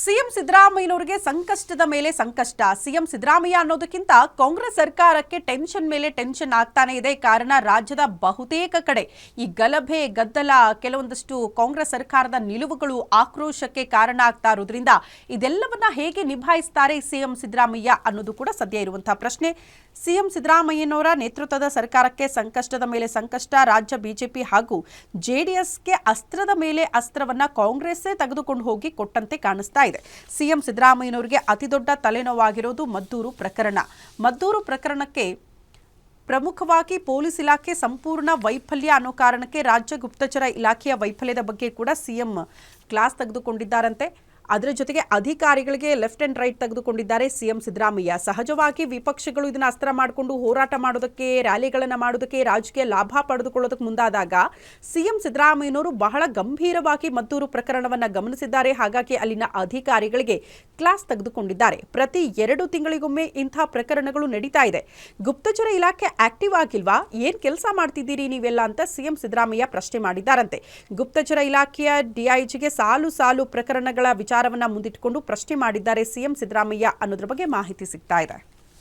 CM ಸಿದ್ದರಾಮಯ್ಯನವರಿಗೆ ಸಂಕಷ್ಟದ ಮೇಲೆ ಸಂಕಷ್ಟ. ಸಿಎಂ ಸಿದ್ದರಾಮಯ್ಯ ಅನ್ನೋದಕ್ಕಿಂತ ಕಾಂಗ್ರೆಸ್ ಸರ್ಕಾರಕ್ಕೆ ಟೆನ್ಷನ್ ಮೇಲೆ ಟೆನ್ಷನ್ ಆಗ್ತಾನೆ ಇದೆ. ಕಾರಣ ರಾಜ್ಯದ ಬಹುತೇಕ ಕಡೆ ಈ ಗಲಭೆ ಗದ್ದಲ, ಕೆಲವೊಂದಷ್ಟು ಕಾಂಗ್ರೆಸ್ ಸರ್ಕಾರದ ನಿಲುವುಗಳು ಆಕ್ರೋಶಕ್ಕೆ ಕಾರಣ ಆಗ್ತಾ ಇರೋದ್ರಿಂದ ಇದೆಲ್ಲವನ್ನ ಹೇಗೆ ನಿಭಾಯಿಸ್ತಾರೆ ಸಿಎಂ ಸಿದ್ದರಾಮಯ್ಯ ಅನ್ನೋದು ಕೂಡ ಸದ್ಯ ಇರುವಂತಹ ಪ್ರಶ್ನೆ. ಸಿಎಂ ಸಿದ್ದರಾಮಯ್ಯನವರ ನೇತೃತ್ವದ ಸರ್ಕಾರಕ್ಕೆ ಸಂಕಷ್ಟದ ಮೇಲೆ ಸಂಕಷ್ಟ. ರಾಜ್ಯ ಬಿಜೆಪಿ ಹಾಗೂ ಜೆಡಿಎಸ್ಗೆ ಅಸ್ತ್ರದ ಮೇಲೆ ಅಸ್ತ್ರವನ್ನ ಕಾಂಗ್ರೆಸ್ಸೇ ತೆಗೆದುಕೊಂಡು ಹೋಗಿ ಕೊಟ್ಟಂತೆ ಕಾಣಿಸ್ತಾ ಇದೆ. ಸಿಎಂ ಸಿದ್ದರಾಮಯ್ಯನವರಿಗೆ ಅತಿದೊಡ್ಡ ತಲೆನೋವಾಗಿರೋದು ಮದ್ದೂರು ಪ್ರಕರಣ. ಮದ್ದೂರು ಪ್ರಕರಣಕ್ಕೆ ಪ್ರಮುಖವಾಗಿ ಪೊಲೀಸ್ ಇಲಾಖೆ ಸಂಪೂರ್ಣ ವೈಫಲ್ಯ ಅನ್ನೋ ಕಾರಣಕ್ಕೆ ರಾಜ್ಯ ಗುಪ್ತಚರ ಇಲಾಖೆಯ ವೈಫಲ್ಯದ ಬಗ್ಗೆ ಕೂಡ ಸಿಎಂ ಕ್ಲಾಸ್ ತೆಗೆದುಕೊಂಡಿದ್ದಾರಂತೆ. ಅದರ ಜೊತೆಗೆ ಅಧಿಕಾರಿಗಳಿಗೆ ಲೆಫ್ಟ್ ಅಂಡ್ ರೈಟ್ ತೆಗೆದುಕೊಂಡಿದ್ದಾರೆ ಸಿಎಂ ಸಿದ್ದರಾಮಯ್ಯ. ಸಹಜವಾಗಿ ವಿಪಕ್ಷಗಳು ಇದನ್ನು ಅಸ್ತ್ರ ಮಾಡಿಕೊಂಡು ಹೋರಾಟ ಮಾಡೋದಕ್ಕೆ, ರ್ಯಾಲಿಗಳನ್ನು ಮಾಡೋದಕ್ಕೆ, ರಾಜಕೀಯ ಲಾಭ ಪಡೆದುಕೊಳ್ಳೋದಕ್ಕೆ ಮುಂದಾದಾಗ ಸಿಎಂ ಸಿದ್ದರಾಮಯ್ಯನವರು ಬಹಳ ಗಂಭೀರವಾಗಿ ಮದ್ದೂರು ಪ್ರಕರಣವನ್ನು ಗಮನಿಸಿದ್ದಾರೆ. ಹಾಗಾಗಿ ಅಲ್ಲಿನ ಅಧಿಕಾರಿಗಳಿಗೆ ಕ್ಲಾಸ್ ತೆಗೆದುಕೊಂಡಿದ್ದಾರೆ. ಪ್ರತಿ 2 ತಿಂಗಳಿಗೊಮ್ಮೆ ಇಂಥ ಪ್ರಕರಣಗಳು ನಡೀತಾ ಇದೆ. ಗುಪ್ತಚರ ಇಲಾಖೆ ಆಕ್ಟಿವ್ ಆಗಿಲ್ವಾ? ಏನ್ ಕೆಲಸ ಮಾಡ್ತಿದ್ದೀರಿ ನೀವೆಲ್ಲ ಅಂತ ಸಿಎಂ ಸಿದ್ದರಾಮಯ್ಯ ಪ್ರಶ್ನೆ ಮಾಡಿದ್ದಾರಂತೆ. ಗುಪ್ತಚರ ಇಲಾಖೆಯ ಡಿಐಜಿಗೆ ಸಾಲು ಪ್ರಕರಣಗಳ ವಿಚಾರವನ್ನ ಮುಂದಿಟ್ಟುಕೊಂಡು ಪ್ರಶ್ನೆ ಮಾಡಿದ್ದಾರೆ ಸಿಎಂ ಸಿದ್ದರಾಮಯ್ಯ ಅನ್ನೋದ್ರ ಬಗ್ಗೆ ಮಾಹಿತಿ ಸಿಗ್ತಾ ಇದೆ.